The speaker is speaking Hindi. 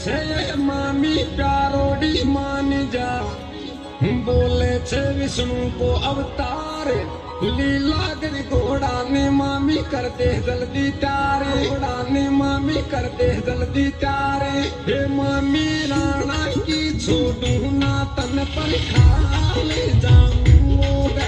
छे मामी प्यारोडी मान जा, बोले छे विष्णु को अवतार, लीला कर घोड़ा ने मामी कर दे जल्दी तारे, घोड़ा ने मामी कर दे जल्दी तारे। हे मामी राणा की छोड़ू ना तन पर खा ले जाऊं।